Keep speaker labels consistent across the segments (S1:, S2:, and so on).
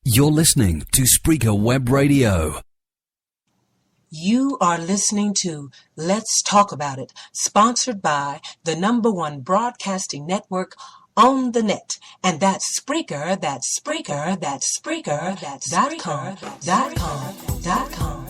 S1: You're listening to Spreaker Web Radio.
S2: You are listening to Let's Talk About It, sponsored by the #1 broadcasting network on the net. And that's Spreaker, that's Spreaker, that's Spreaker, that's .com.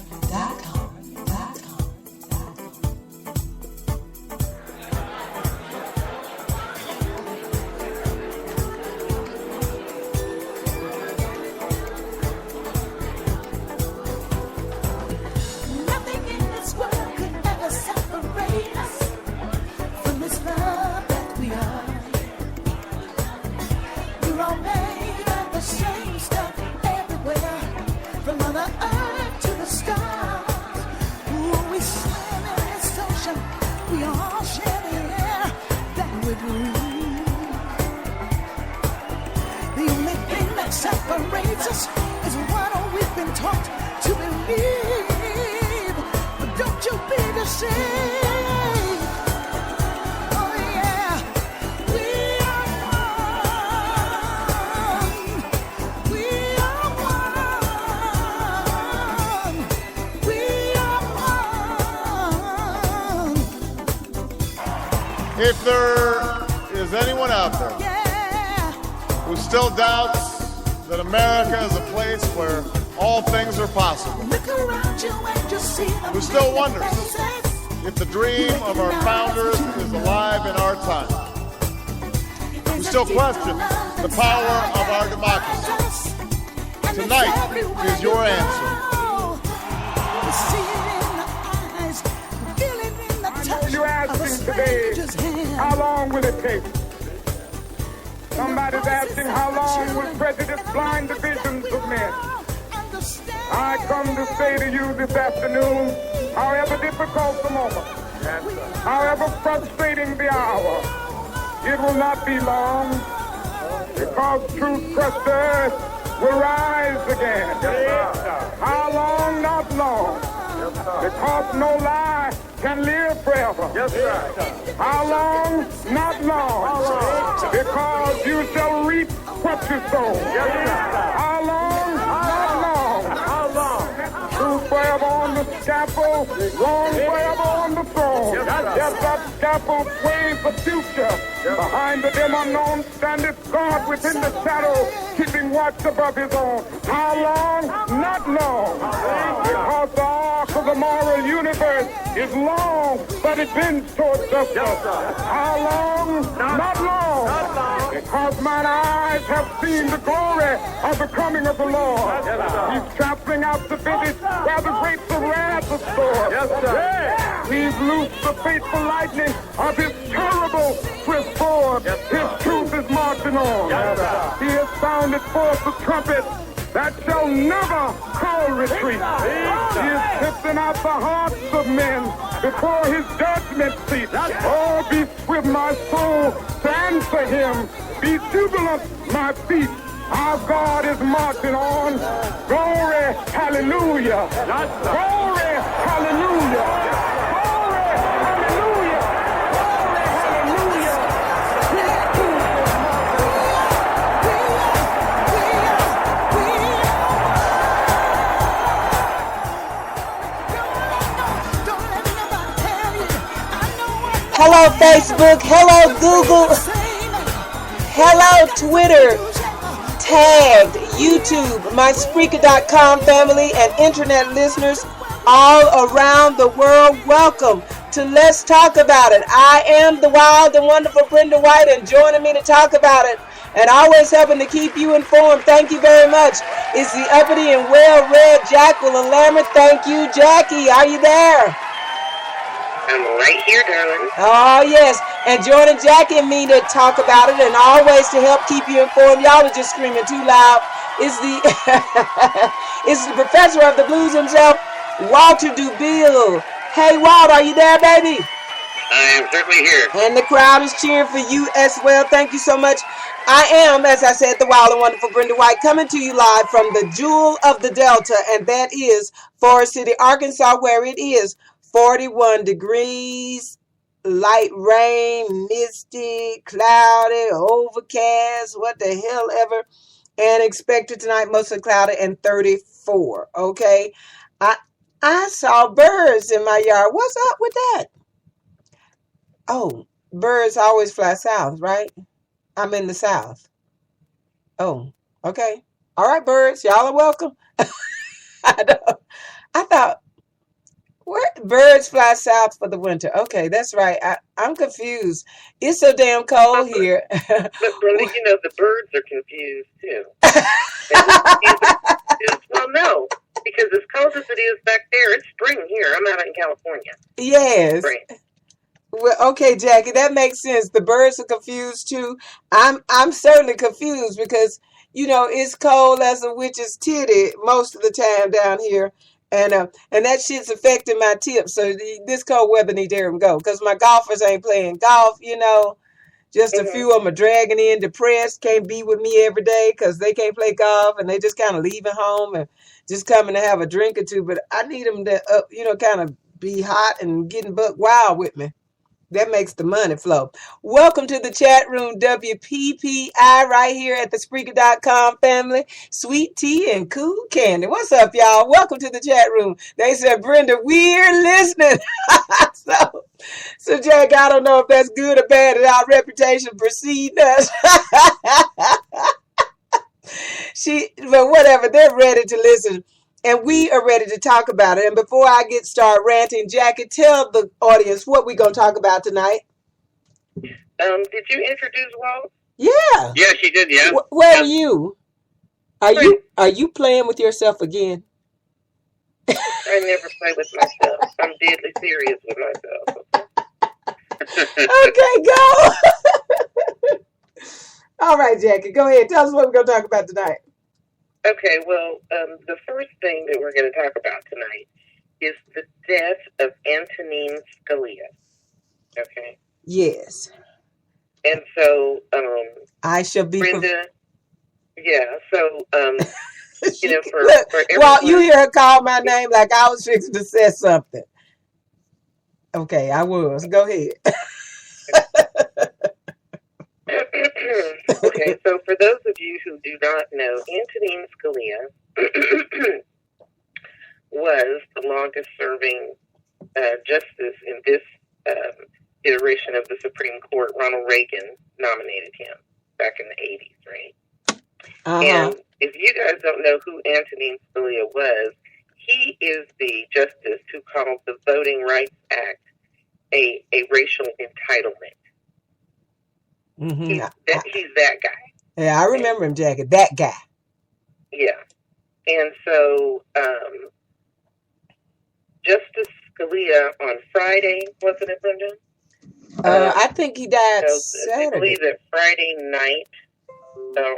S3: Separates us is what we've been taught to believe. But don't you be deceived. Oh yeah, we are one. We are one. We are one.
S4: If there is anyone out there who still doubts that America is a place where all things are possible, who still wonders if the dream of our founders is alive in our time, who still questions the power of our democracy, tonight is your answer.
S5: You're asking today, how long will it take? Somebody's asking, how long will prejudice blind the visions of men? I come to say to you this afternoon, however difficult the moment, however frustrating the hour, it will not be long, because truth crushed will rise again. How long? Not long. Because no lie can live forever. How long? Not long. Because you shall reap what you sow. How long? Not long. Truth forever on the scaffold, wrong forever on the throne. Yes, that scaffold sways the future. Behind the dim unknown standeth God within the shadow, keeping watch above his own. How long? Not long. Because the arc of the moral universe is long, but it bends towards justice. How long? Not long. Because mine eyes have seen the glory of the coming of the Lord. He's trampling out the vintage where the grapes of wrath are stored. He's loosed the fateful lightning of his terrible swift sword. His truth is marching on. He has sounded forth the trumpet that shall never call retreat. He is sifting out the hearts of men before his judgment seat. Oh, be swift, my soul, to answer him. Be jubilant, my feet. Our God is marching on. Glory, hallelujah. Glory, hallelujah. Glory, hallelujah.
S2: Hello Facebook, hello Google, hello Twitter, tagged YouTube, my Spreaker.com family and internet listeners all around the world. Welcome to Let's Talk About It. I am the wild and wonderful Brenda White, and joining me to talk about it and always helping to keep you informed, thank you very much, is the uppity and well-read Jacqueline Lambert. Thank you, Jackie. Are you there?
S6: I'm right here, darling.
S2: Oh, yes. And joining Jackie and me to talk about it and always to help keep you informed, y'all are just screaming too loud, is the is the professor of the blues himself, Walter DuBille. Hey, Walt, are you there, baby?
S6: I am certainly here.
S2: And the crowd is cheering for you as well. Thank you so much. I am, as I said, the wild and wonderful Brenda White, coming to you live from the Jewel of the Delta, and that is Forest City, Arkansas, where it is 41 degrees, light rain, misty, cloudy, overcast, what the hell ever. and expected tonight mostly cloudy and 34. Okay. I saw birds in my yard. What's up with that? Oh, birds always fly south, right? I'm in the south. Oh, okay. All right, birds, y'all are welcome. I know. I thought, where birds fly south for the winter? Okay, that's right. I'm confused. It's so damn cold here.
S6: But Brenda, you know the birds are confused too. They look confused. Well, no, because as cold as it is back there, it's spring here. I'm out in California.
S2: Yes.
S6: Spring.
S2: Well, okay, Jackie, that makes sense. The birds are confused too. I'm certainly confused because it's cold as a witch's titty most of the time down here, and that shit's affecting my tips. So this cold weather need to hear them go because my golfers ain't playing golf. Just a few of them are dragging in depressed, can't be with me every day because they can't play golf and they just kind of leaving home and just coming to have a drink or two. But I need them to, kind of be hot and getting buck wild with me. That makes the money flow. Welcome to the chat room, WPPI, right here at the Spreaker.com family. Sweet tea and cool candy. What's up, y'all? Welcome to the chat room. They said, Brenda, we're listening. So, Jack, I don't know if that's good or bad, and our reputation preceding us. But whatever, they're ready to listen. And we are ready to talk about it. And before I start ranting, Jackie, tell the audience what we're going to talk about tonight.
S6: Did you introduce Walt?
S2: Yeah.
S6: Yeah, she did. Yeah.
S2: Where are you? Are you playing with yourself again?
S6: I never play with myself. I'm deadly serious with myself.
S2: Okay, go. All right, Jackie, go ahead. Tell us what we're going to talk about tonight.
S6: Okay, well, the first thing that we're going to talk about tonight is the death of Antonin Scalia. Okay?
S2: Yes.
S6: And so,
S2: I shall be...
S6: Brenda, so, for everyone...
S2: Well, you hear her call my name like I was fixing to say something. Okay, I was. Go ahead.
S6: Okay, so for those of you who do not know, Antonin Scalia was the longest-serving justice in this iteration of the Supreme Court. Ronald Reagan nominated him back in the 80s, right? And if you guys don't know who Antonin Scalia was, he is the justice who called the Voting Rights Act a racial entitlement.
S2: Mm-hmm.
S6: He's that guy.
S2: Yeah, I remember him, Jackie. That guy.
S6: Yeah. And so, Justice Scalia on Friday, wasn't it, Brenda?
S2: I think he died Saturday.
S6: I believe that Friday night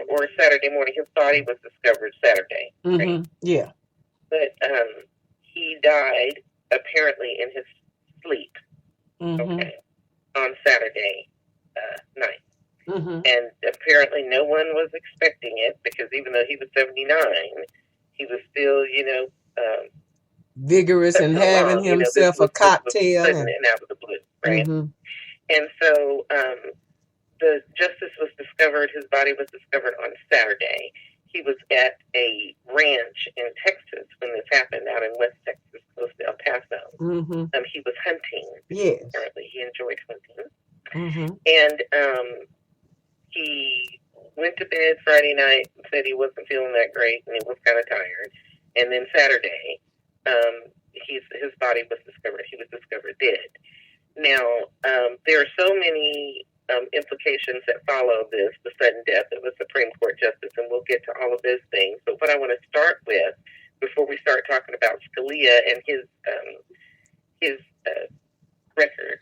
S6: or Saturday morning, his body was discovered Saturday.
S2: Mm-hmm.
S6: Right?
S2: Yeah.
S6: But he died apparently in his sleep.
S2: Mm-hmm.
S6: Okay. On Saturday night.
S2: Mm-hmm.
S6: And apparently no one was expecting it because even though he was 79, he was still,
S2: vigorous and having himself a cocktail.
S6: And out of the blue, right?
S2: Mm-hmm.
S6: And so the justice was discovered, his body was discovered on Saturday. He was at a ranch in Texas when this happened, out in West Texas, close to El Paso.
S2: Mm-hmm.
S6: He was hunting.
S2: Yes.
S6: Apparently he enjoyed hunting.
S2: Mm-hmm.
S6: And he went to bed Friday night and said he wasn't feeling that great and he was kind of tired. And then Saturday, his body was discovered. He was discovered dead. Now, there are so many implications that follow this, the sudden death of a Supreme Court justice, and we'll get to all of those things. But what I want to start with, before we start talking about Scalia and his record,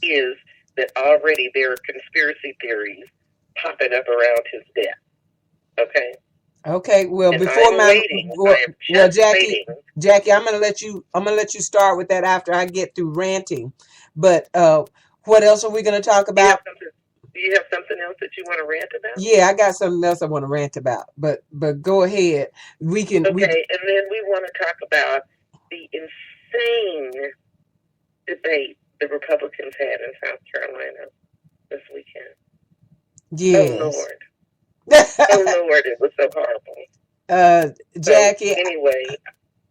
S6: is that already there are conspiracy theories popping up around his death. Okay.
S2: Okay. Well,
S6: and
S2: before
S6: Jackie,
S2: I'm gonna let you start with that after I get through ranting. But what else are we gonna talk about?
S6: Do you have something else that you want to rant about?
S2: Yeah, I got something else I want to rant about. But go ahead. We can.
S6: Okay, and then we want to talk about the insane debate the Republicans had in South Carolina this weekend.
S2: Yes.
S6: Oh, Lord. Oh Lord, it was so horrible.
S2: Jackie,
S6: So anyway,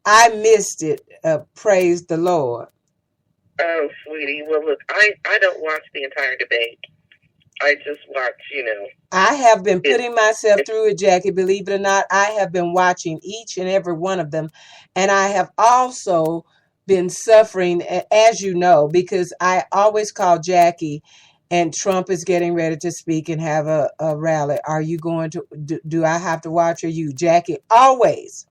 S2: I missed it. Praise the Lord.
S6: oh sweetie, well look, I don't watch the entire debate. I just watch,
S2: I have been
S6: it.
S2: putting myself through it, Jackie. Believe it or not, I have been watching each and every one of them. And I have also been suffering, as you know, because I always call Jackie and Trump is getting ready to speak and have a rally. Are you going to, do I have to watch or you? Jackie always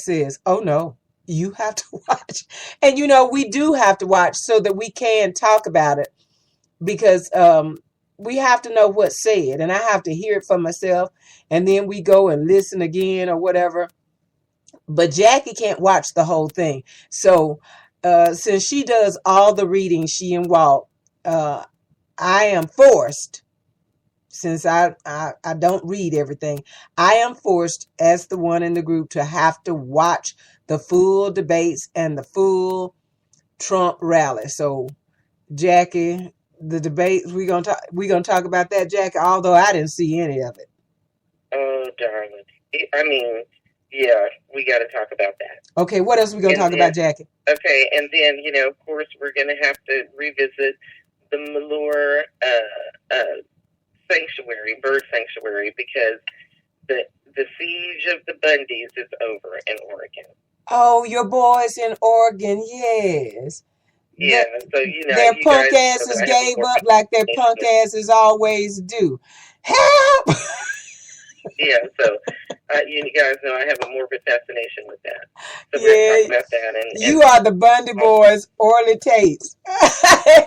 S2: says, oh no, you have to watch. And we do have to watch so that we can talk about it because we have to know what's said and I have to hear it for myself and then we go and listen again or whatever. But Jackie can't watch the whole thing. So since she does all the reading, she and Walt, I am forced, since I don't read everything, I am forced as the one in the group to have to watch the full debates and the full Trump rally. So Jackie, the debates, we're gonna talk about that, Jackie, although I didn't see any of it.
S6: Oh darling, I mean, yeah, we got to talk about that.
S2: Okay, what else we gonna talk about, Jackie?
S6: Okay, and then of course, we're gonna have to revisit the Malure sanctuary, bird sanctuary, because the siege of the Bundys is over in Oregon.
S2: Oh, your boys in Oregon, yes.
S6: Yeah, so
S2: their
S6: you
S2: punk
S6: guys
S2: asses gave up like their punk asses always do. Help!
S6: Yeah, so you guys know I have a morbid fascination with that. So we're
S2: Yeah,
S6: going to talk about that. And
S2: you are the Bundy boys, Orly Tates.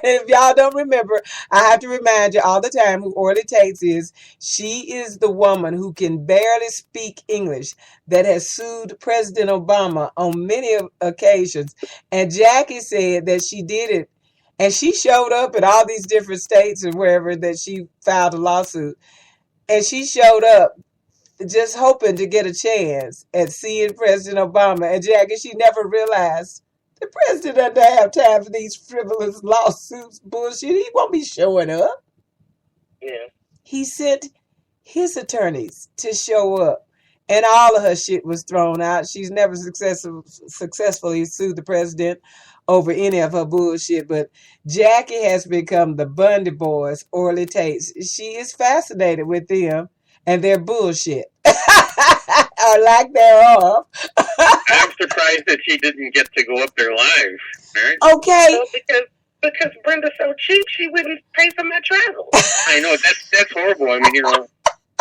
S2: If y'all don't remember, I have to remind you all the time who Orly Tates is. She is the woman who can barely speak English that has sued President Obama on many occasions. And Jackie said that she did it. And she showed up in all these different states and wherever that she filed a lawsuit. And she showed up just hoping to get a chance at seeing President Obama. And Jackie, she never realized the president doesn't have time for these frivolous lawsuits bullshit. He won't be showing up.
S6: Yeah.
S2: He sent his attorneys to show up. And all of her shit was thrown out. She's never successfully sued the president over any of her bullshit. But Jackie has become the Bundy boys, Orly Tates. She is fascinated with them and their bullshit. Or lack thereof.
S7: I'm surprised that she didn't get to go up there live. Right?
S2: Okay.
S6: Well, because Brenda's so cheap, she wouldn't pay for my travel.
S7: I know, that's horrible. I mean,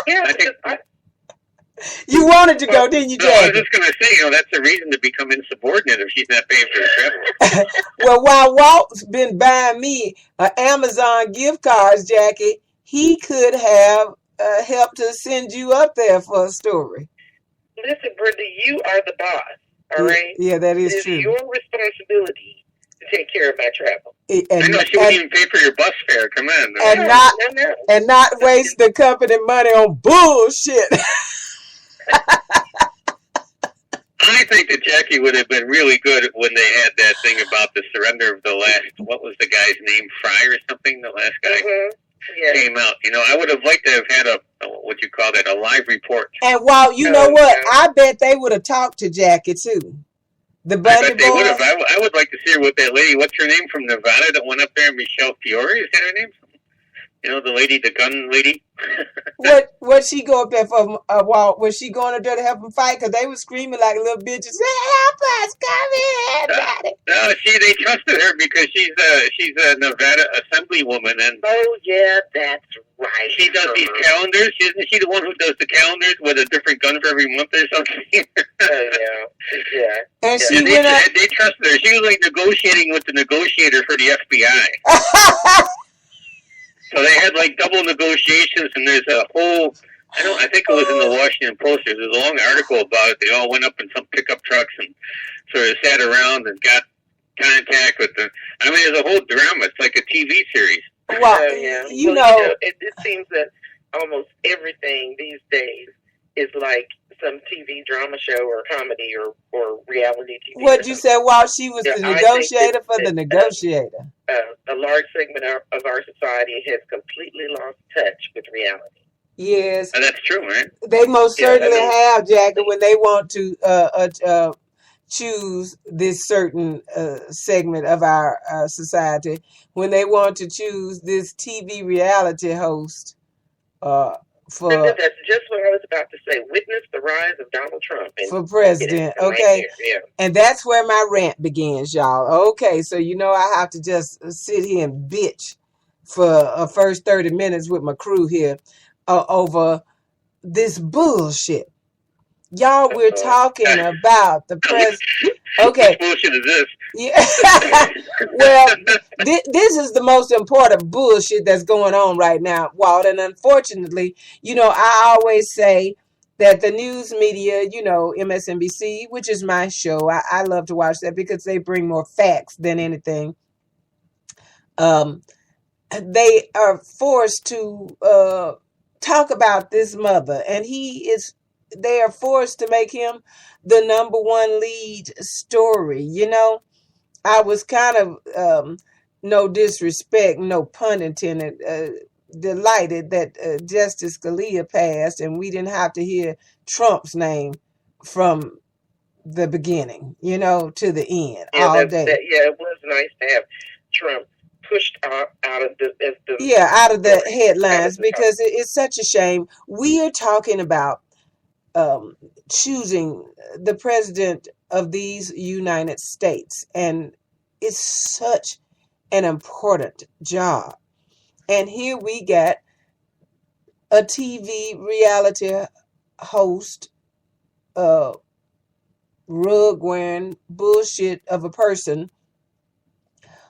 S6: Yeah,
S7: I think
S2: you wanted to go, didn't you,
S7: no, I was
S2: Jackie?
S7: just going to say, that's a reason to become insubordinate if she's not paying for her travel.
S2: Well, while Walt's been buying me Amazon gift cards, Jackie, he could have helped to send you up there for a story.
S6: Listen, Brenda, you are the boss, all right?
S2: Yeah, that is
S6: it is
S2: true.
S6: your responsibility to take care of my travel.
S7: I know she wouldn't even pay for your bus fare. Come on.
S2: And not waste the company money on bullshit.
S7: I think that Jackie would have been really good when they had that thing about the surrender of the last, what was the guy's name, Fry or something, the last guy came out. I would have liked to have had a live report.
S2: And while you know what, I bet they would have talked to Jackie too. The Bundy
S7: I bet they
S2: boys.
S7: would have. I would like to see her with that lady. What's her name from Nevada that went up there? Michelle Fiore, is that her name? The lady, the gun lady.
S2: What she go up there for? Was she going up there to help them fight? Because they were screaming like little bitches. Help us! Come in, Daddy.
S7: No, they trusted her because she's a Nevada assemblywoman, and
S6: oh yeah, that's right.
S7: She does these calendars. Isn't she the one who does the calendars with a different gun for every month or something?
S6: Oh yeah.
S2: And
S7: she went up. They trusted her. She was like negotiating with the negotiator for the FBI. So they had like double negotiations, and there's a whole, I think it was in the Washington Post, there's a long article about it. They all went up in some pickup trucks and sort of sat around and got contact with there's a whole drama. It's like a TV series.
S2: Well,
S6: it seems that almost everything these days is like some TV drama show or comedy or reality TV.
S2: What'd you say? While she was the negotiator for the negotiator?
S6: A large segment of our society has completely lost touch with reality.
S2: Yes,
S7: That's true, right?
S2: they most
S7: Yeah,
S2: certainly have, Jackie, when they want to choose this certain segment of our society, when they want to choose this TV reality host for
S6: That's just what I was about to say. Witness the rise of Donald Trump. And
S2: for president,
S6: right
S2: okay?
S6: there, yeah.
S2: And that's where my rant begins, y'all. Okay, so I have to just sit here and bitch for first 30 minutes with my crew here over this bullshit. Y'all, we're talking about the president. Okay.
S7: What bullshit is this?
S2: Yeah. Well, this is the most important bullshit that's going on right now, Walt. And unfortunately, I always say that the news media, MSNBC, which is my show, I love to watch that because they bring more facts than anything. They are forced to talk about this mother, and they are forced to make him the number one lead story. I was kind of, no disrespect, no pun intended, delighted that Justice Scalia passed and we didn't have to hear Trump's name from the beginning, to the end, all day.
S6: It was nice to have Trump pushed out of
S2: out of the headlines, because it's such a shame. We are talking about choosing the president of these United States, and it's such an important job. And here we got a TV reality host, rug wearing bullshit of a person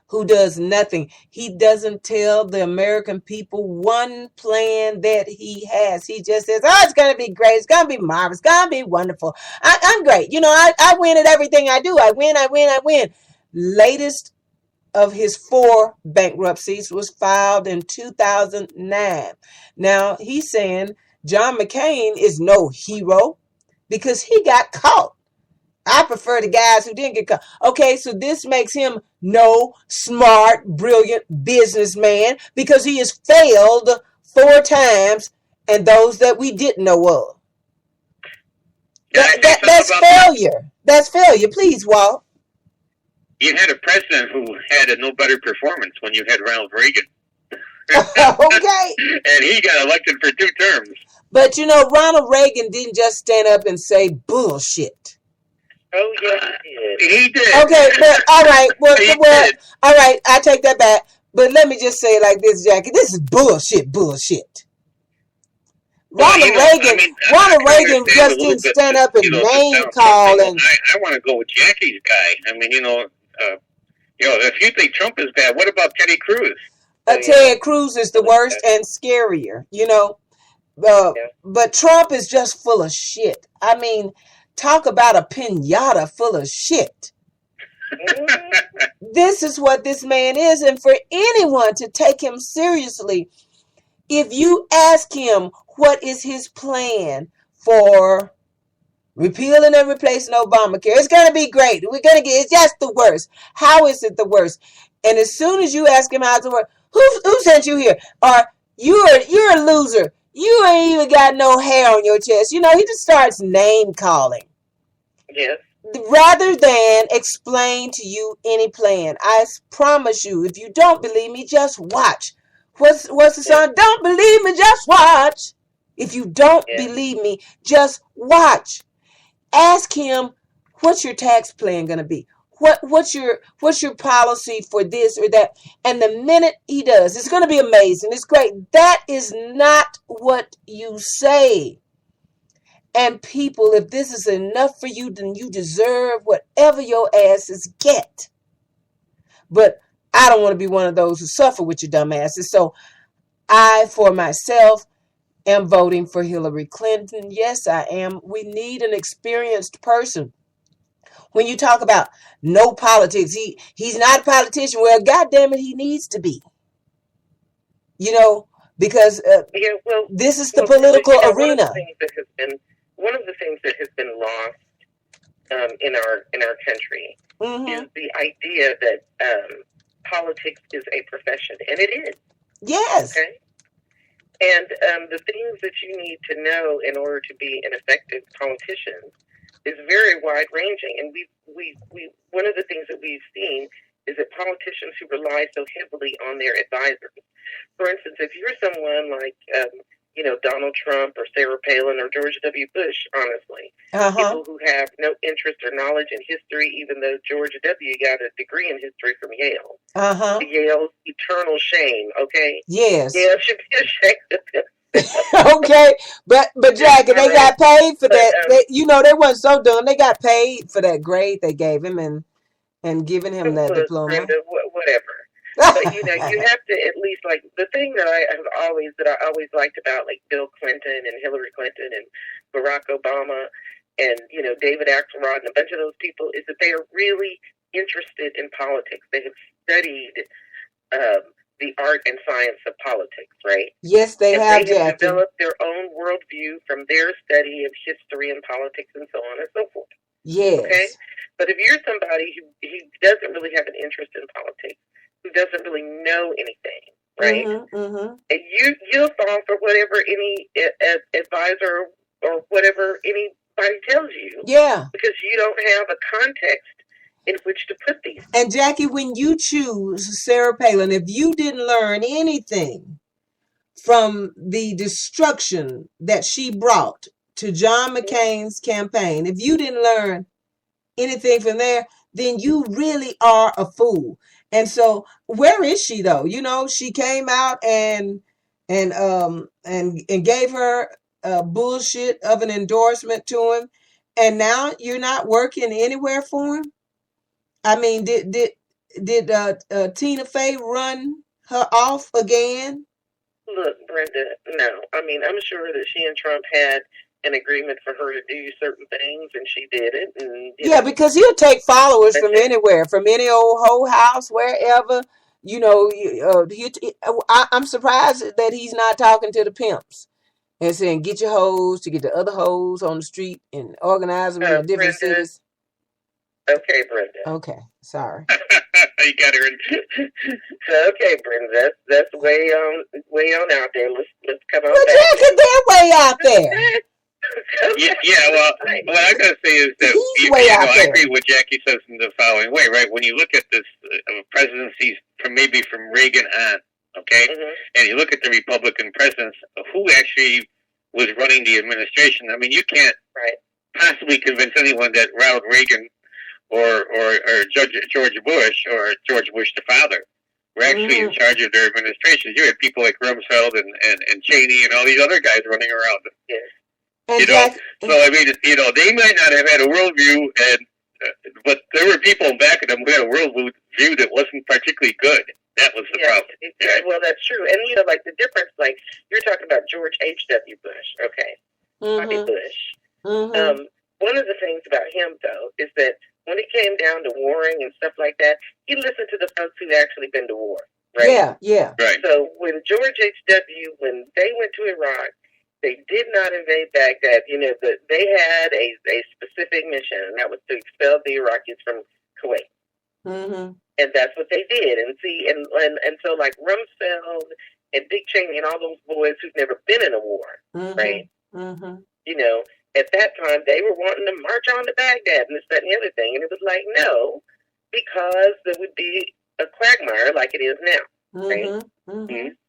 S2: who does nothing. He doesn't tell the American people one plan that he has. He just says, it's going to be great. It's going to be marvelous. It's going to be wonderful. I'm great. I win at everything I do. I win. Latest of his 4 bankruptcies was filed in 2009. Now, he's saying John McCain is no hero because he got caught. I prefer the guys who didn't get caught. Okay, so this makes him no smart, brilliant businessman because he has failed 4 times, and those that we didn't know of. That's failure. That's failure. Please, Walt.
S7: You had a president who had a no better performance when you had Ronald Reagan.
S2: Okay.
S7: And he got elected for 2 terms.
S2: But Ronald Reagan didn't just stand up and say bullshit.
S6: Oh, yes,
S7: he did.
S2: Okay, but all right. Well, all right. I take that back. But let me just say it like this, Jackie. This is bullshit. Ronald Reagan just didn't stand up and name call. And
S7: I want to go with Jackie's guy. I mean, if you think Trump is bad, what about Teddy Cruz?
S2: Ted Cruz is the worst and scarier. But Trump is just full of shit. I mean, talk about a pinata full of shit. This is what this man is. And for anyone to take him seriously, if you ask him what is his plan for repealing and replacing Obamacare, it's going to be great. It's just the worst. How is it the worst? And as soon as you ask him how it's the worst, who sent you here? Or you're a loser. You ain't even got no hair on your chest. He just starts name calling.
S6: Yes.
S2: Rather than explain to you any plan. I promise you, if you don't believe me, just watch. What's the song? Don't believe me, just watch. If you don't believe me, just watch. Ask him, what's your tax plan going to be? What's your policy for this or that? And the minute he does, it's going to be amazing. It's great. That is not what you say. And people, if this is enough for you, then you deserve whatever your asses get. But I don't want to be one of those who suffer with your dumb asses. So I, for myself, am voting for Hillary Clinton. Yes, I am. We need an experienced person. When you talk about no politics, he's not a politician. Well, goddamn it, he needs to be. Because this is the political arena.
S6: One of the things that has been lost in our country is the idea that politics is a profession, and it is.
S2: Yes.
S6: Okay. And the things that you need to know in order to be an effective politician is very wide ranging. And we one of the things that we've seen is that politicians who rely so heavily on their advisors. For instance, if you're someone like Donald Trump or Sarah Palin or George W. Bush, honestly, people who have no interest or knowledge in history, even though George W. got a degree in history from Yale. Yale's eternal shame, okay?
S2: Yes.
S6: Yale should be ashamed of them.
S2: Okay, but Jackie, they got paid for that. They weren't so dumb. They got paid for that grade they gave him and giving him that diploma.
S6: Brenda, whatever. But you have to at least, like, the thing that I always liked about, like, Bill Clinton and Hillary Clinton and Barack Obama and David Axelrod and a bunch of those people is that they are really interested in politics. They have studied the art and science of politics, right?
S2: Yes, they have,
S6: They have
S2: Jackie.
S6: developed their own worldview from their study of history and politics and so on and so forth.
S2: Yes.
S6: Okay? But if you're somebody who doesn't really have an interest in politics, who doesn't really know anything, right? And you'll fall for whatever any advisor or whatever anybody tells you.
S2: Yeah.
S6: Because you don't have a context in which to put these.
S2: And Jackie, when you choose Sarah Palin, if you didn't learn anything from the destruction that she brought to John McCain's campaign, if you didn't learn anything from there, then you really are a fool. And so, where is she though? She came out and gave her bullshit of an endorsement to him, and now you're not working anywhere for him. I mean, did Tina Fey run her off again?
S6: Look, Brenda, no. I mean, I'm sure that she and Trump had an agreement for her to do certain things, and she did it. And,
S2: because he'll take followers from anywhere, from any old hoe house, wherever. I'm surprised that he's not talking to the pimps and saying, get your hoes to get the other hoes on the street and organize them in the different cities.
S6: Okay, Brenda.
S2: Okay, sorry.
S7: You got her.
S6: Okay, Brenda, that's way on out there. Let's come on
S2: back. Jackie, they're way out there.
S7: Well, what I'm going to say is that I agree with Jackie says in the following way, right? When you look at this presidencies from Reagan on, okay, and you look at the Republican presidents, who actually was running the administration, I mean, you can't possibly convince anyone that Ronald Reagan or George Bush or George Bush the father were actually in charge of their administration. You had people like Rumsfeld and Cheney and all these other guys running around.
S6: Yes.
S7: So I mean, they might not have had a worldview, but there were people back of them who had a worldview that wasn't particularly good. That was the problem.
S6: Well, that's true. And like the difference, like you're talking about George H.W. Bush, okay, Bobby Bush. One of the things about him, though, is that when it came down to warring and stuff like that, he listened to the folks who'd actually been to war, right?
S2: Yeah.
S7: Right.
S6: So when George H.W., when they went to Iraq, they did not invade Baghdad. They had a specific mission, and that was to expel the Iraqis from Kuwait. And that's what they did. And see, and so like Rumsfeld and Dick Cheney and all those boys who've never been in a war, right? At that time, they were wanting to march on to Baghdad and this, that, and the other thing. And it was like, no, because there would be a quagmire like it is now, right?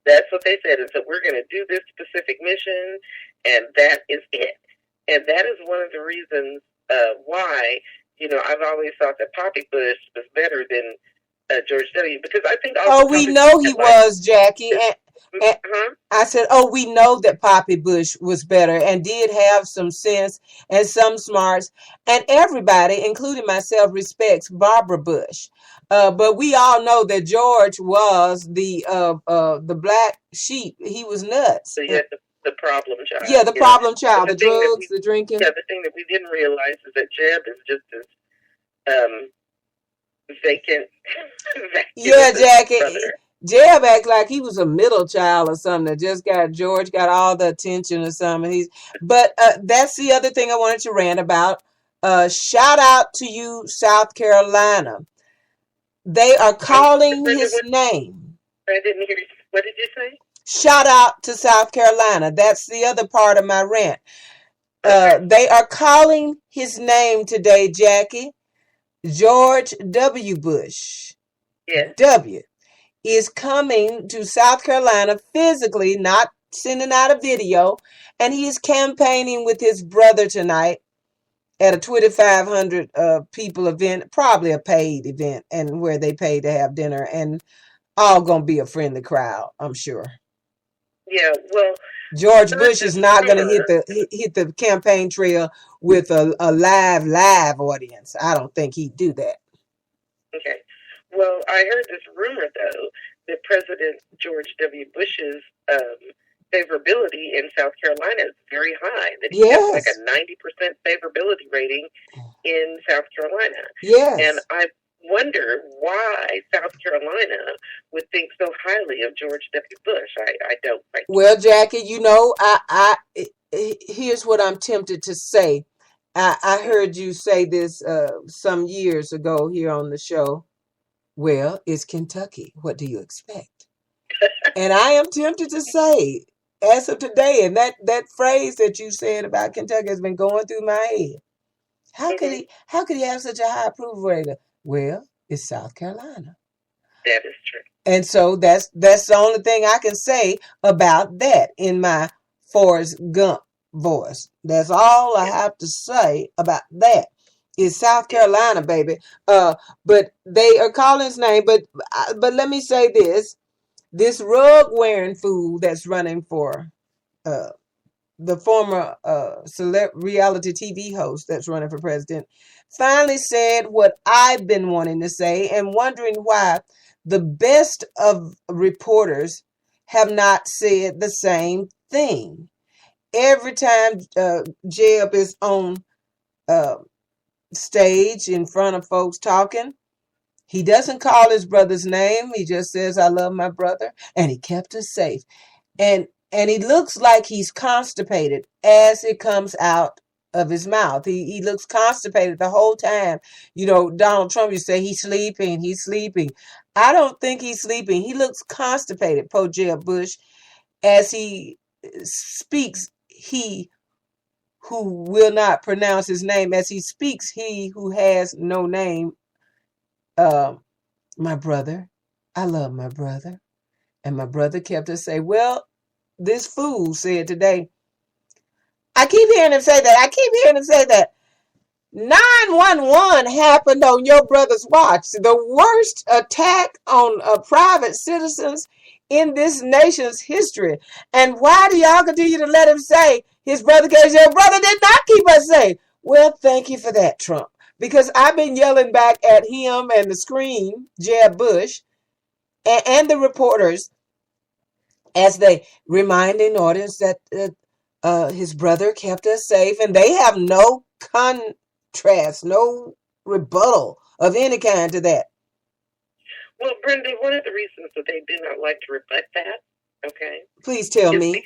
S6: That's what they said. And so we're going to do this specific mission, and that is it. And that is one of the reasons why, I've always thought that Poppy Bush was better than George W. Because I think...
S2: we know he was, Jackie. And I said, we know that Poppy Bush was better and did have some sense and some smarts. And everybody, including myself, respects Barbara Bush. But we all know that George was the black sheep. He was nuts.
S6: So you had the problem child.
S2: Yeah, the problem child. The drugs, the drinking.
S6: Yeah, the thing that we didn't realize is that Jeb is just as vacant.
S2: Yeah, Jackie. Jeb acts like he was a middle child or something that just George got all the attention or something. But that's the other thing I wanted to rant about. Shout out to you, South Carolina. They are calling his name.
S6: I didn't hear you. What did you say?
S2: Shout out to South Carolina. That's the other part of my rant. They are calling his name today, Jackie. George W. Bush.
S6: Yes.
S2: W. is coming to South Carolina physically, not sending out a video, and he's campaigning with his brother tonight at a 2,500 people event, probably a paid event, and where they pay to have dinner, and all gonna be a friendly crowd, I'm sure.
S6: Yeah, well,
S2: George Bush is not gonna hit the campaign trail with a live audience. I don't think he'd do that.
S6: Okay. Well, I heard this rumor, though, that President George W. Bush's favorability in South Carolina is very high, that he has like a 90% favorability rating in South Carolina.
S2: Yes.
S6: And I wonder why South Carolina would think so highly of George W. Bush. I don't think.
S2: Well, Jackie, you know, here's what I'm tempted to say. I heard you say this some years ago here on the show. Well, it's Kentucky. What do you expect? And I am tempted to say, as of today, and that phrase that you said about Kentucky has been going through my head. How could he have such a high approval rating? Well, it's South Carolina.
S6: That is true.
S2: And so that's the only thing I can say about that in my Forrest Gump voice. That's all I have to say about that. Is South Carolina, baby. But they are calling his name. But let me say this: this rug wearing fool that's running for the former reality TV host that's running for president finally said what I've been wanting to say and wondering why the best of reporters have not said the same thing. Every time Jeb is on stage in front of folks talking, he doesn't call his brother's name. He just says, I love my brother, and he kept us safe. And he looks like he's constipated as it comes out of his mouth. He looks constipated the whole time. You know, Donald Trump, you say he's sleeping. I don't think he's sleeping. He looks constipated, poor Jeb Bush, as he speaks, he who will not pronounce his name, as he speaks, he who has no name, my brother, I love my brother. And my brother kept us say, well, this fool said today, I keep hearing him say that. 9/11 happened on your brother's watch. The worst attack on private citizens in this nation's history. And why do y'all continue to let him say his brother, because your brother did not keep us safe? Well, thank you for that, Trump. Because I've been yelling back at him and the screen, Jeb Bush, and the reporters, as they reminding audience that his brother kept us safe, and they have no contrast, no rebuttal of any kind to that.
S6: Well, Brenda, one of the reasons that they do not like to rebut that, okay,
S2: please tell me,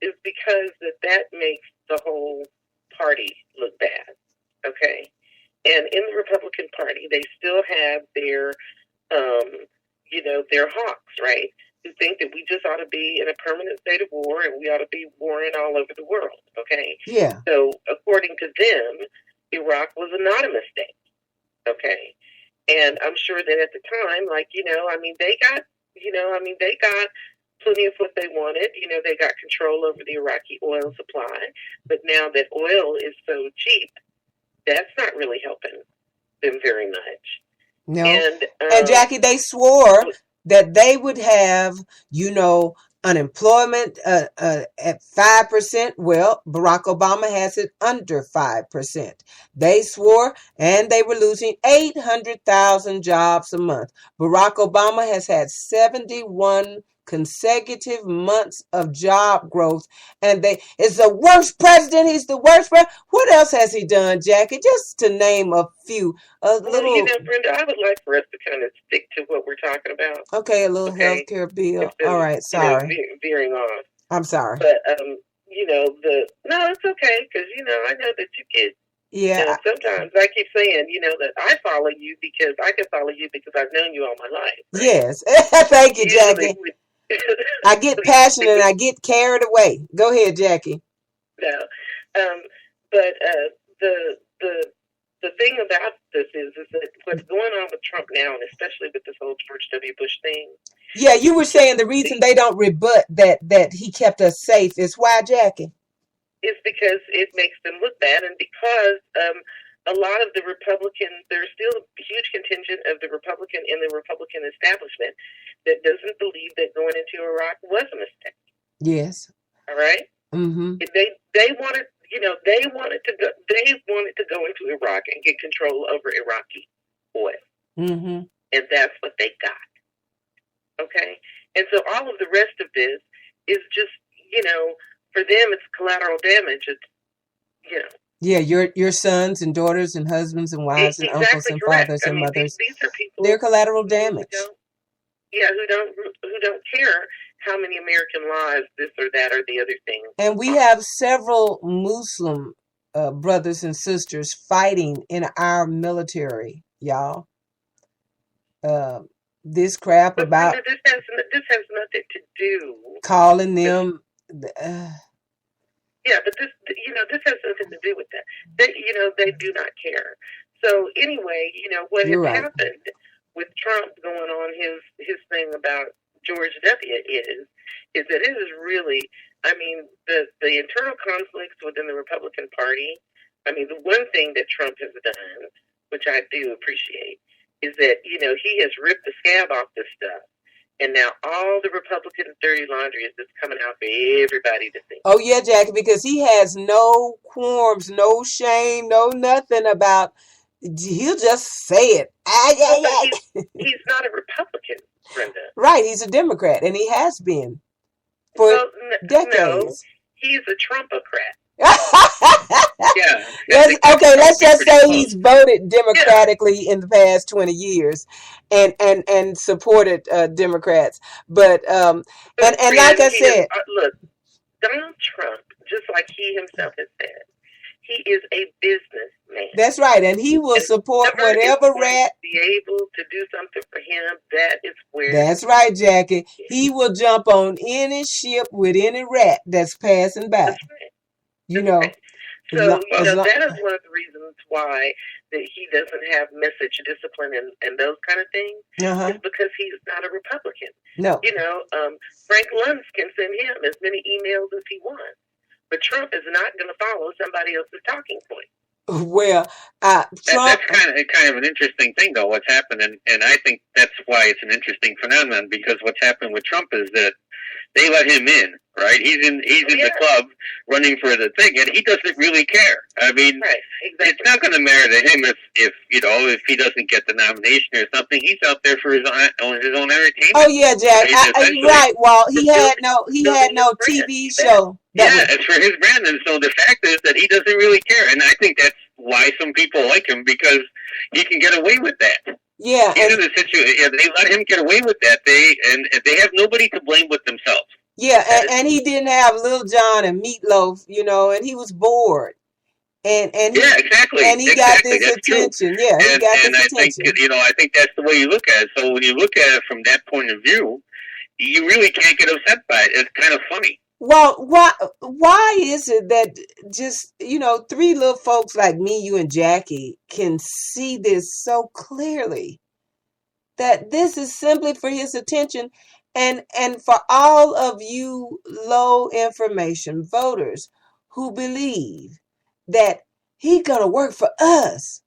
S6: is because that makes the whole party look bad, okay. And in the Republican Party, they still have their, their hawks, right? Who think that we just ought to be in a permanent state of war and we ought to be warring all over the world, okay?
S2: Yeah.
S6: So according to them, Iraq was not a mistake, okay? And I'm sure that at the time, they got plenty of what they wanted. You know, they got control over the Iraqi oil supply. But now that oil is so cheap, that's not really helping them very much.
S2: No. And Jackie, they swore that they would have, unemployment at 5%. Well, Barack Obama has it under 5%. They swore, and they were losing 800,000 jobs a month. Barack Obama has had 71 consecutive months of job growth, and it's the worst president. He's the worst president. What else has he done, Jackie? Just to name a few.
S6: Brenda, I would like for us to kind of stick to what we're talking about.
S2: Okay, a little health care bill. All right, sorry.
S6: Veering off.
S2: I'm sorry.
S6: But, no, it's okay, because, I know that you get, sometimes I keep saying, that I follow you because I can follow you because I've known you all my life. Right?
S2: Yes. Thank you, Jackie. I get passionate and I get carried away. Go ahead, Jackie.
S6: No, but the thing about this is that what's going on with Trump now, and especially with this whole George W. Bush thing.
S2: Yeah, you were saying the reason they don't rebut that he kept us safe is why, Jackie?
S6: Is because it makes them look bad, and because a lot of the Republicans, there's still a huge contingent of the Republican in the Republican establishment that doesn't believe that going into Iraq was a mistake.
S2: Yes.
S6: All right.
S2: Mm-hmm.
S6: They wanted, they wanted to go into Iraq and get control over Iraqi oil,
S2: Mm-hmm.
S6: and that's what they got. Okay, and so all of the rest of this is just, for them it's collateral damage. It's,
S2: Yeah, your sons and daughters and husbands and wives and
S6: exactly
S2: uncles and
S6: correct.
S2: fathers and mothers.
S6: These are people.
S2: They're collateral damage.
S6: Who don't care how many American lives, this or that or the other thing.
S2: And we have several Muslim brothers and sisters fighting in our military, y'all. This crap
S6: But
S2: about
S6: Brenda, this has nothing to do.
S2: calling them.
S6: Yeah, but this has nothing to do with that. They do not care. So anyway, what has
S2: You're right.
S6: happened with Trump going on his thing about George W. is that it is really, the internal conflicts within the Republican Party. The one thing that Trump has done, which I do appreciate, is that, he has ripped the scab off this stuff. And now all the Republican dirty laundry is just coming out for everybody to see.
S2: Oh, yeah, Jackie, because he has no qualms, no shame, no nothing about, he'll just say it.
S6: He's not a Republican, Brenda.
S2: Right, he's a Democrat, and he has been for decades.
S6: No, he's a Trumpocrat.
S7: Yeah.
S2: Let's just say he's voted democratically in the past 20 years and supported Democrats. But and like I said,
S6: look, Donald Trump, just like he himself has said, he is a businessman.
S2: That's right, and he will support whatever rat.
S6: Be able to do something for him. That is where.
S2: That's right, Jackie. He will jump on any ship with any rat that's passing by.
S6: That's right.
S2: Right.
S6: So that is one of the reasons why that he doesn't have message discipline and those kind of things.
S2: Uh-huh.
S6: Is because he's not a Republican.
S2: No.
S6: Frank Luntz can send him as many emails as he wants, but Trump is not going to follow somebody else's talking point.
S2: Well, Trump.
S7: That's kind of an interesting thing, though. What's happened, and I think that's why it's an interesting phenomenon, because what's happened with Trump is that they let him in, right? He's in the club running for the thing, and he doesn't really care.
S6: Right, exactly.
S7: It's not going to matter to him if he doesn't get the nomination or something. He's out there for his own entertainment.
S2: Oh yeah, Jack. Right. Well, he had no TV show.
S7: It's for his brand, and so the fact is that he doesn't really care, and I think that's why some people like him, because he can get away with that.
S2: Yeah,
S7: he's in a situation. They let him get away with that. They have nobody to blame but themselves.
S2: Yeah, and he didn't have Lil Jon and Meatloaf, and he was bored. And
S7: exactly.
S2: And he got this attention. True. Yeah, he got this attention.
S7: I think that's the way you look at it. So when you look at it from that point of view, you really can't get upset by it. It's kind of funny.
S2: Well, why is it that just, three little folks like me, you, and Jackie can see this so clearly, that this is simply for his attention, and for all of you low information voters who believe that he's going to work for us?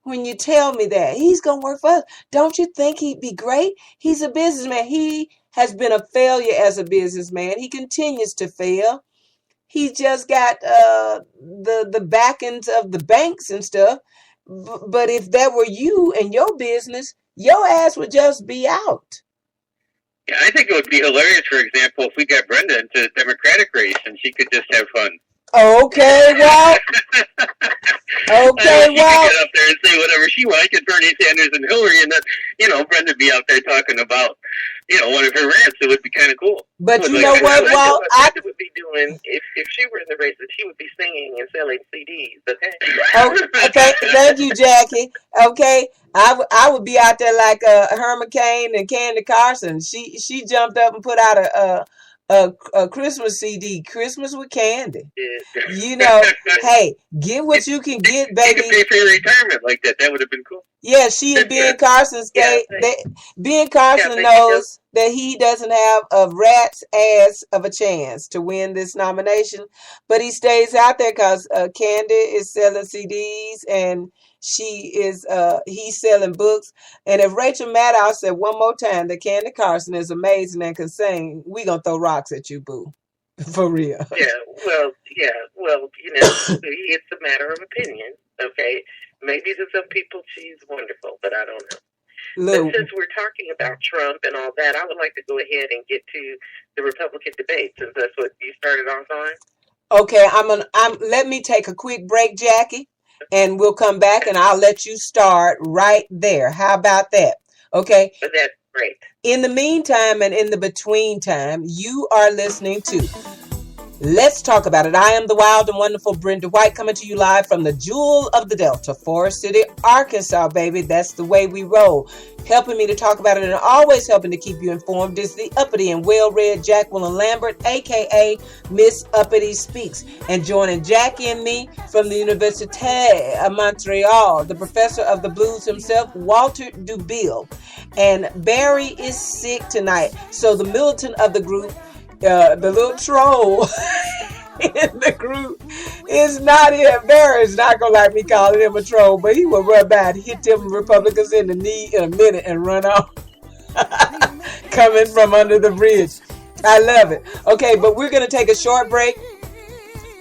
S2: When you tell me that he's going to work for us, don't you think he'd be great? He's a businessman. He has been a failure as a businessman. He continues to fail. He just got the backings of the banks and stuff. But if that were you and your business, your ass would just be out.
S7: Yeah, I think it would be hilarious, for example, if we got Brenda into the Democratic race and she could just have fun.
S2: Okay, well.
S7: She could get up there and say whatever she wants. Could Bernie Sanders and Hillary, and then, Brenda be out there talking about, one of her rants. It would be kind of cool.
S2: But you know what, Walt?
S6: What Brenda would be doing if she were in the race, she would be singing and selling CDs. Okay.
S2: Okay. Thank you, Jackie. Okay. I would be out there like Herman Cain and Candy Carson. She jumped up and put out a Christmas CD, Christmas with Candy. You know, hey, get what you can get, baby.
S7: You could pay for your retirement like that. That would have been cool.
S2: Yeah, she and Ben Carson stay. Ben Carson knows that he doesn't have a rat's ass of a chance to win this nomination, but he stays out there because Candy is selling CDs and he's selling books. And if Rachel Maddow said one more time that Candy Carson is amazing and can sing, we gonna throw rocks at you, boo. For real.
S6: Well, it's a matter of opinion. Okay, maybe to some people she's wonderful, but I don't know. But since we're talking about Trump and all that, I would like to go ahead and get to the Republican debate, since that's what you started off on.
S2: Okay, let me take a quick break, Jackie, and we'll come back and I'll let you start right there. How about that? Okay.
S6: But that's great.
S2: In the meantime and in the between time, you are listening to Let's Talk About It. I am the wild and wonderful Brenda White, coming to you live from the Jewel of the Delta, Forest City, Arkansas, baby. That's the way we roll. Helping me to talk about it and always helping to keep you informed is the uppity and well-read Jacqueline Lambert, a.k.a. Miss Uppity Speaks. And joining Jackie and me from the Université of Montreal, the professor of the blues himself, Walter Dubille. And Barry is sick tonight, so the militant of the group, the little troll in the group is not here. Barry's not gonna like me calling him a troll, but he will run by and hit them Republicans in the knee in a minute and run off. Coming from under the bridge. I love it. Okay, but we're gonna take a short break.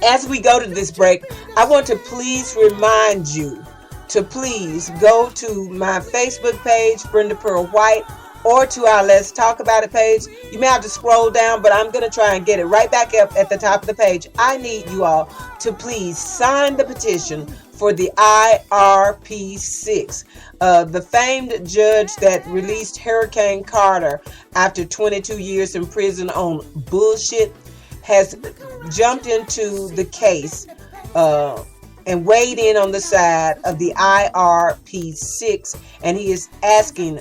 S2: As we go to this break, I want to please remind you to please go to my Facebook page, Brenda Pearl White, or to our Let's Talk About It page. You may have to scroll down, but I'm going to try and get it right back up at the top of the page. I need you all to please sign the petition for the IRP6. The famed judge that released Hurricane Carter after 22 years in prison on bullshit has jumped into the case and weighed in on the side of the IRP6, and he is asking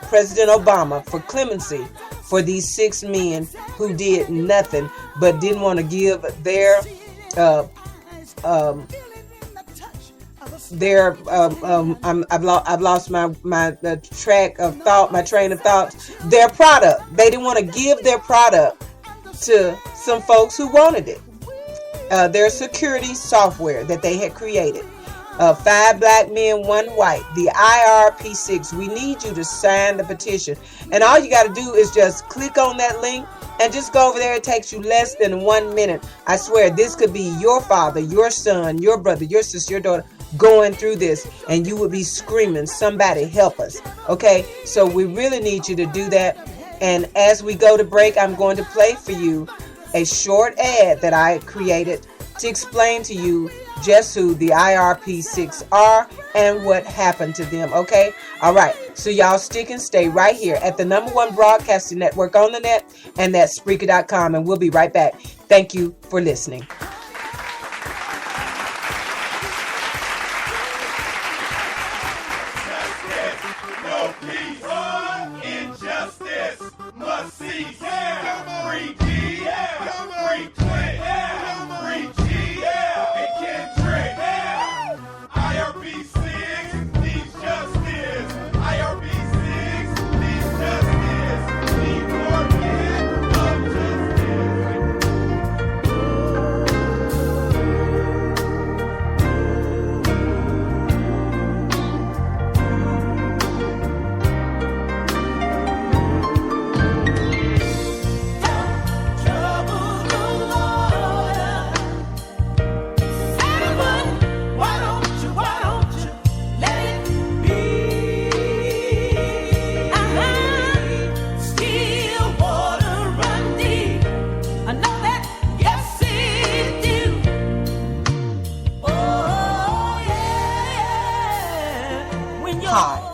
S2: President Obama for clemency for these 6 men who did nothing but didn't want to give I've lost my track of thought, my train of thought. Their product. They didn't want to give their product to some folks who wanted it. Their security software that they had created. 5 black men, 1 white. The IRP6. We need you to sign the petition. And all you got to do is just click on that link and just go over there. It takes you less than 1 minute. I swear, this could be your father, your son, your brother, your sister, your daughter going through this, and you would be screaming, somebody help us. Okay? So we really need you to do that. And as we go to break, I'm going to play for you a short ad that I created to explain to you just who the IRP6 are and what happened to them. Okay? All right. So y'all stick and stay right here at the #1 broadcasting network on the net, and that's Spreaker.com, and we'll be right back. Thank you for listening.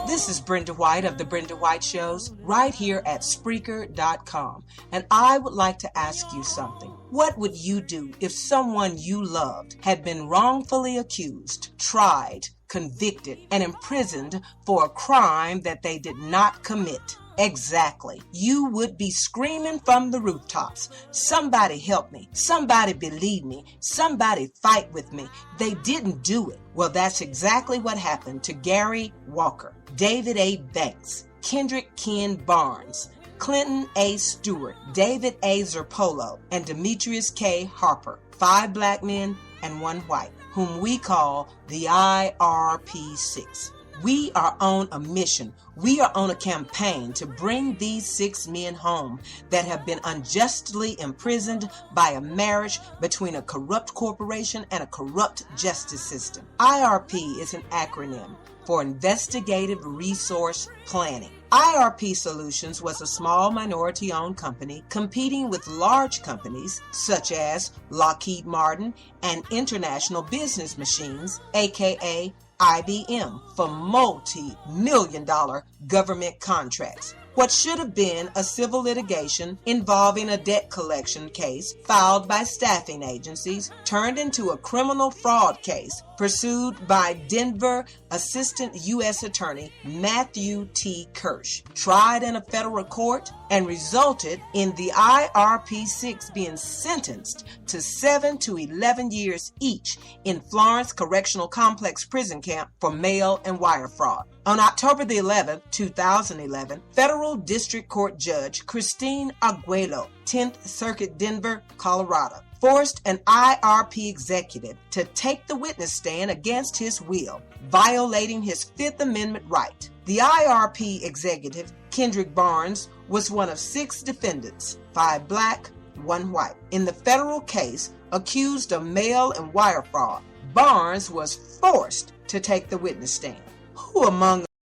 S2: This is Brenda White of The Brenda White Shows right here at Spreaker.com. And I would like to ask you something. What would you do if someone you loved had been wrongfully accused, tried, convicted, and imprisoned for a crime that they did not commit? Exactly. You would be screaming from the rooftops, "Somebody help me. Somebody believe me. Somebody fight with me. They didn't do it." Well, that's exactly what happened to Gary Walker, David A. Banks, Kendrick Ken Barnes, Clinton A. Stewart, David A. Zerpolo, and Demetrius K. Harper, 5 black men and 1 white, whom we call the IRP6. We are on a mission. We are on a campaign to bring these 6 men home that have been unjustly imprisoned by a marriage between a corrupt corporation and a corrupt justice system. IRP is an acronym for Investigative Resource Planning. IRP Solutions was a small minority-owned company competing with large companies such as Lockheed Martin and International Business Machines, aka IBM, for multi-million-dollar government contracts. What should have been a civil litigation involving a debt collection case filed by staffing agencies turned into a criminal fraud case pursued by Denver Assistant U.S. Attorney Matthew T. Kirsch, tried in a federal court, and resulted in the IRP6 being sentenced to 7 to 11 years each in Florence Correctional Complex prison camp for mail and wire fraud. On October the 11th, 2011, Federal District Court Judge Christine Aguelo, 10th Circuit, Denver, Colorado, forced an IRP executive to take the witness stand against his will, violating his Fifth Amendment right. The IRP executive, Kendrick Barnes, was one of 6 defendants, 5 black, 1 white, in the federal case accused of mail and wire fraud. Barnes was forced to take the witness stand. Who among